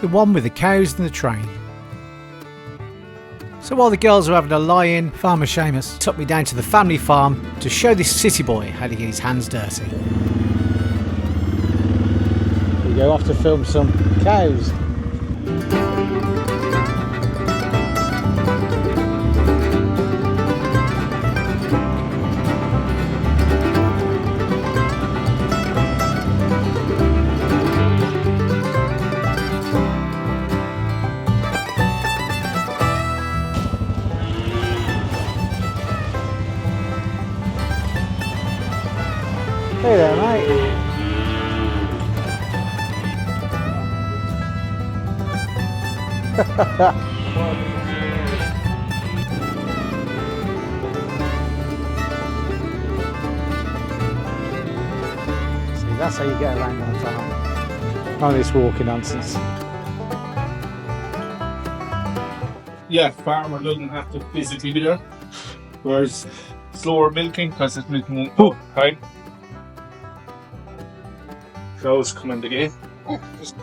the one with the cows and the train. So while the girls were having a lie-in, Farmer Seamus took me down to the family farm to show this city boy how to get his hands dirty. We go off to film some cows. Hey there, mate. See, that's how you get around on a farm. None of this walking nonsense. Yeah, farmer doesn't have to physically be there. Whereas slower milking, because it's milking more time. Cows come in the gate. Just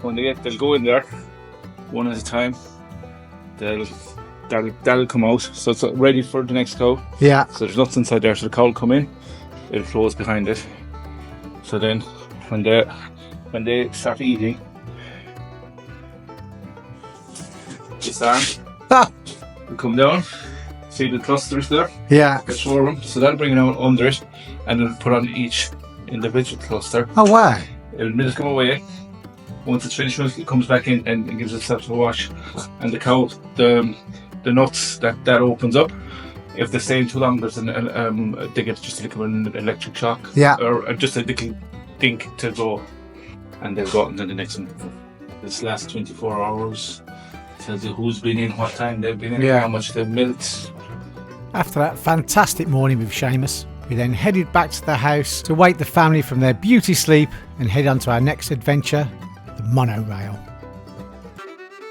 come in the gate, they'll go in there one at a time. That'll come out, so it's ready for the next cow. Yeah. So there's nuts inside there, so the cow will come in, it'll close behind it. So then when they start eating, this arm will come down. See the clusters there? Yeah. Get four of them. So that'll bring it out under it, and it'll put on each individual cluster. Oh wow. It'll come away. Once it's finished, it comes back in and gives itself a wash. And the cow, the nuts that opens up, if they stay in too long, there's they get just like an electric shock. Yeah. Or just a little dink to go, and they'll go out, and then the next one. This last 24 hours tells you who's been in, what time they've been in, how much they've milked. After that fantastic morning with Seamus, we then headed back to the house to wake the family from their beauty sleep and head on to our next adventure, the monorail.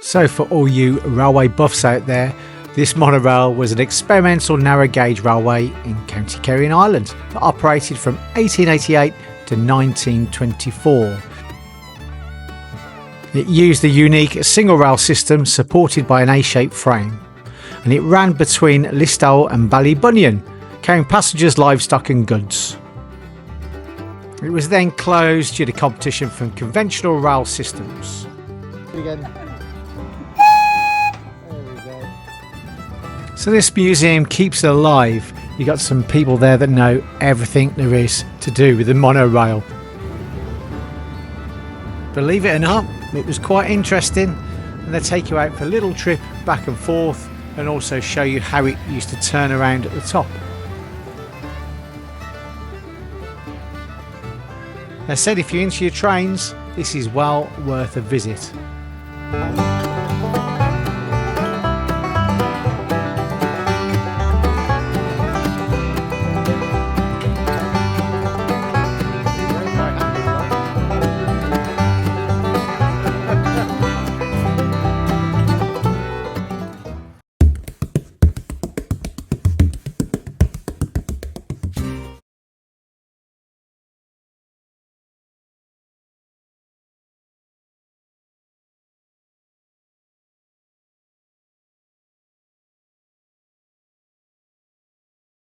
So for all you railway buffs out there, this monorail was an experimental narrow gauge railway in County Kerry in Ireland that operated from 1888 to 1924. It used the unique single rail system supported by an A-shaped frame, and it ran between Listowel and Ballybunion, carrying passengers, livestock and goods. It was then closed due to competition from conventional rail systems. So this museum keeps it alive. You got some people there that know everything there is to do with the monorail. Believe it or not, it was quite interesting, and they take you out for a little trip back and forth and also show you how it used to turn around at the top. They said if you're into your trains, this is well worth a visit.